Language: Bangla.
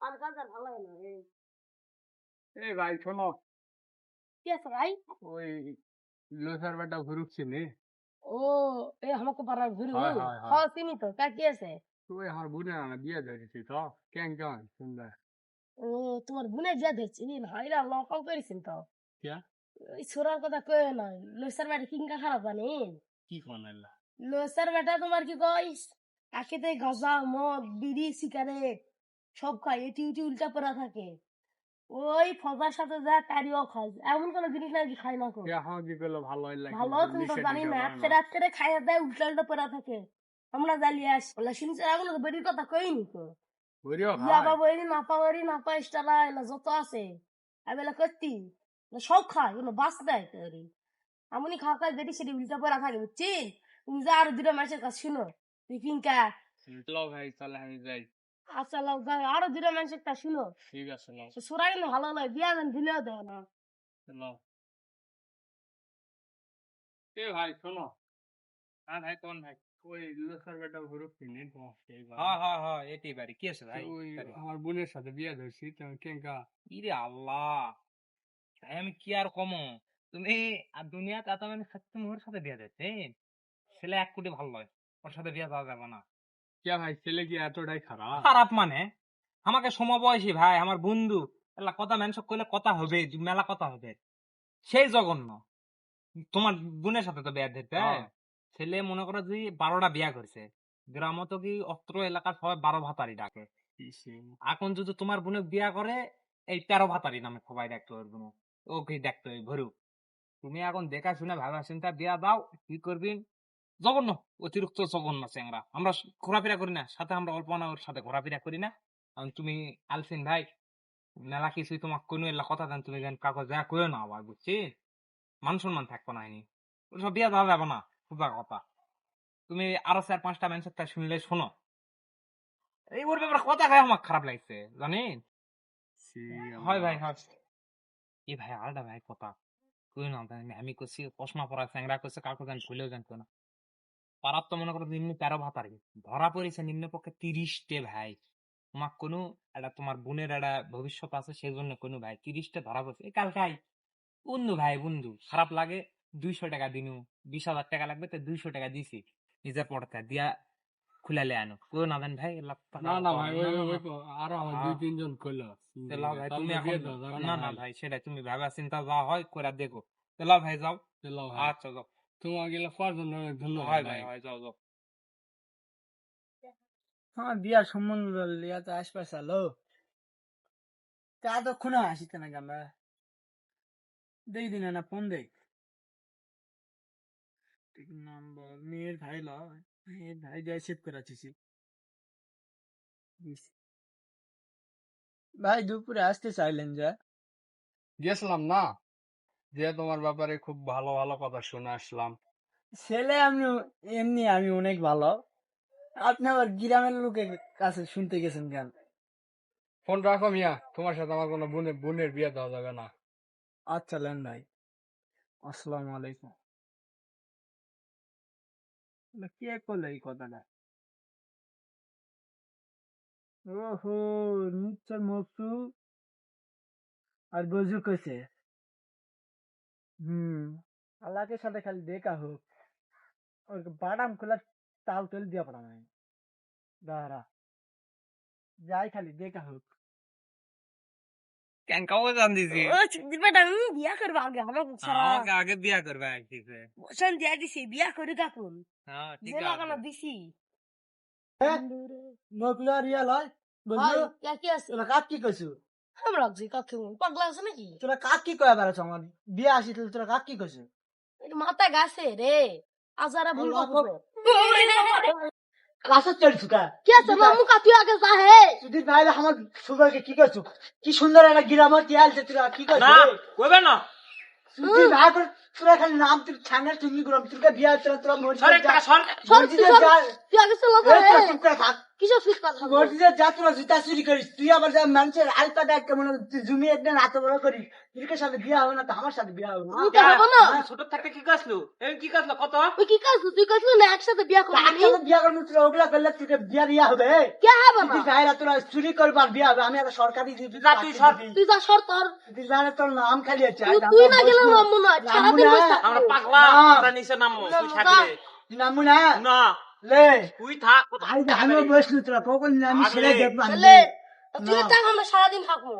আর কাজ আর ভালো হয় না রে। এই ভাই শোনো, কি আছে ভাই? ওই লোসার বেটা ঘুরুচ্ছি নি। ও এ আমাকে পাড়ার ঘুরু। হয় হয় হয়। হ্যাঁ চিনি তো, তা কি আছে? তুই আমার বোনের আনা বিয়ে ধরেছি তো, কেন কেমন সুন্দর। ও তোমার বোনের যা দেখছি না, এরা লকাও করেছেন তো। কিয়া ওই ছোড়ার কথা কয়ে না, লসার বেটা কিংকা খারাপ জানেন? কি কোনাইলা? লসার বেটা তোমার কি কইস, একেতে গাঁজা মদ বিড়ি সিগারেট সব খায়, এটি উটি উল্টা পড়া থাকে। ওই ফজার সাথে যা তারিও খায়, এমন কোন জিনিস নাকি খায় না কো। কিয়া হাও কি করলো ভালো হইলা, ভালো কিন্তু তুমি তো লিখে জানি টিখে না, করে একটা না। রাত্রে খাইয়া দেয় উল্টা উল্টা পড়া থাকে। আমরা জ্বালিয়ে আস বলে শুনছে, এগুলো তো বেরির কথা কইনি তো। বুড়িও ইয়া খায়। পাবো এরি না পাবো এরি না পাই স্টারা এলা যত আছে এবেলা করতি সব খায়, কোনো বাস দেয় তোরি। এমনই খাওয়া খায় বেরি সেটি উল্টা পড়া থাকে বুঝছি। তুমি যা আরো দুটা মাসের কাছে শুনো তুই কিনকা। চলো ভাই তাহলে আমি যাই। আচ্ছা লাও যাও, আরো দুটা মাসের কাছে শুনো। ঠিক আছে নাও। সোরা কিন্তু ভালো লাগে, বিয়া দেন দিলেও দেয় না। চলো। এ ভাই শোনো। হ্যাঁ ভাই কোন ভাই? ওই লোসার বেটা ঘুরুচ্ছি নি তো এইবার। হ্যাঁ হ্যাঁ হ্যাঁ এটাই বাড়ি কি আছে ভাই? ওই বাড়ি। আমার বোনের সাথে বিয়ে ধরছি তো কেনকা। ইরে আল্লাহ, ভাই আমি কি আর কমো, তুমি আর দুনিয়াতে এত মানে সত্যি মোর সাথে বিয়ে দিচ্ছেন? ছেলে এক কোটি ভালো লয়, ওর সাথে বিয়ে দেওয়া যাবে না। কিয়া ভাই ছেলে কি এতটাই খারাপ? খারাপ মানে আমাকে সমবয়সী ভাই, আমার বন্ধু, এলা কথা মানুষ করলে কথা হবে, মেলা কথা হবে, সেই জঘন্য। তোমার বোনের সাথে তো বিয়ে দিতে হ্যাঁ। ছেলে মনে করো যে 12টা বিয়া করছে, গ্রামে তো কি অস্ত্র এলাকার সবাই 12 ভাতারি ডাকে। এখন যদি তোমার বোনে বিয়া করে, এই 13 ভাতারি নামে সবাই দেখতে পারবো না, ওকে দেখতে হবে ভরু। তুমি এখন দেখা শুনে ভাবা চিন্তা বিয়া দাও, কি করবি। জঘন্য, অতিরিক্ত জঘন্য চেংরা। আমরা ঘোরাফেরা করি না সাথে, আমরা অল্প না ওর সাথে ঘোরাফেরা করি না। কারণ তুমি আলসিন ভাই, মেলা কিছুই তোমার কোনো এলা কথা দেন, তুমি কাগজ যা কইও না আবার বুঝছি, মান সম্মান থাকবো না হয়নি, ওসব বিয়া দেওয়া যাবে না, সোজা কথা। তুমি আরো 4-5টা মানুষের তা শুনলে শোনো, এই ওর ব্যাপারে কথা খায় আমার খারাপ লাগছে জানেন। হয় ভাই হয়। এই ভাই আলাদা ভাই কথা কই না, আমি করছি চশমা পরা চ্যাংরা করছে, কাউকে জান ভুলেও জানতো না। পারার তো মনে করো নিম্ন 13 ভাতারি ধরা পড়েছে, নিম্ন পক্ষে 30টে ভাই। তোমার কোনো একটা তোমার বোনের একটা ভবিষ্যৎ আছে সেই জন্য কোনো ভাই 30টে ধরা পড়ছে এই কালকাই। বন্ধু ভাই বন্ধু খারাপ লাগে, 200 টাকা দিনু, 20,000 টাকা লাগবে তো 200 টাকা দিছি নিজের পড়তে দিয়া খুলালে আনো কেউ না দেন ভাই, লাখ টাকা না না ভাই, না, ওই না, ওই না। আরো আমার হ্যাঁ। 2-3 জন কইলো। তো লাও ভাই তুমি তাহলে এখন বিয়ে দাও যাবে না না না ভাই। ভাই সেটা তুমি ভাবা চিন্তা যা হয় করে দেখো। তো লাও ভাই যাও। চলো ভাই, আচ্ছা যাও। তোমার গেলে পাঁচজন অনেক ধন্যবাদ হয় ভাই। ভাই হয়, যাও যাও। হ্যাঁ বিয়ার সম্বন্ধ লিয়া তো আশপাশ আলো তা তখন আসিতে না আমরা দেই দিন না ফোন দেই ঠিক নাম্বার মেয়ের ভাই ল মেয়ের ভাই দিয়ে সেভ করে আছিস ভাই দুপুরে আসতে চাইলেন যা গেছিলাম না, যে তোমার ব্যাপারে খুব ভালো ভালো কথা শুনে আসলাম। ছেলে আমি এমনি আমি অনেক ভালো, আপনি আবার গ্রামের লোকের কাছে শুনতে গেছেন কেন? ফোন রাখো মিয়া, তোমার সাথে আমার কোনো বোনের বিয়ে দেওয়া যাবে না। আচ্ছা লেন ভাই, আসসালামু আলাইকুম। কে করলো এই কথাটা? ওহো, নিশ্চয় মকসু আর বজু কইছে। আল্লাহকে সাথে খালি দেখা হোক, ওর বাদাম খোলা তাল তেল দিয়া পড়া নাই দাঁড়া, যাই খালি দেখা হোক। কেন কাউকে জান দিছি ও চিন্তি বেটা বিয়া করবো আগে আমার ছাড়া। আমাকে আগে বিয়া করবে একদিকে। বসন দিয়া দিছি বিয়া করে থাকুন, হ্যাঁ ঠিক যে লাগানো আছে। দিছি। নকলা রিয়াল হয় বুঝলো, ভাই কি আছে? তোরা কাক কি কইছু? আমরা লাগছি কাকে পাগলা আছে নাকি? তোরা কাক কি কয়া বেড়াচ্ছ? আমার বিয়ে আসিল তোরা কাক কি কইছু? মাথা গাছে রে, আজারা ভুল আল্লাহ করবো। কাছে চলছু কা? কি আছে মামু কাতু আগে যা হে। সুধীর ভাই আমার সুগারকে কি করছু? কি সুন্দর একটা গ্রামের টিয়াল তোরা কি করছু? না কইবে না। সুধীর ভাই তোরা খালি নাম তোর ছানের তুমি গুলো তোর বিয়ে তোরা তোরা মরছিস সরে যা সর। সর মরছিস যা তুই আগে চলো তো হে। চুপ করে থাক। কিসব সুদ কথা বলছিস? মসজিদের যা তোরা জুতা চুরি করিস, তুই আবার যা মানুষের আলতা দেখ কেমন জমি একদিন এত বড় করিস, তোর সাথে বিয়া হবে না তো আমার সাথে বিয়া হবে না? বিয়ে হবে না? ছোট থাকতে কি কাজলো এই কি কাজলো কত ওই কি কাজু তুই কাজু না একসাথে বিয়া করবি একসাথে বিয়া করবি, তোরা ওগুলা করলে তোকে বিয়া দিয়া হবে? কে হবে না? তুই যাইরা তোরা চুরি করবার বিয়া হবে, আমি একটা সরকারি ডিউটি যা তুই সর। তুই যা সর তোর তুই জানে তোর নাম খালি আছে তুই না গেলে নামবো না সারাদিন বসে থাকবো। আমরা পাগলা না। আমরা নিচে নামবো তুই নামবো, থাকলে নামু না না লে তুই থাক আমি বসলু তোরা কখন আমি ছেড়ে দেখবো তাহলে তুই থাক আমরা সারাদিন থাকবো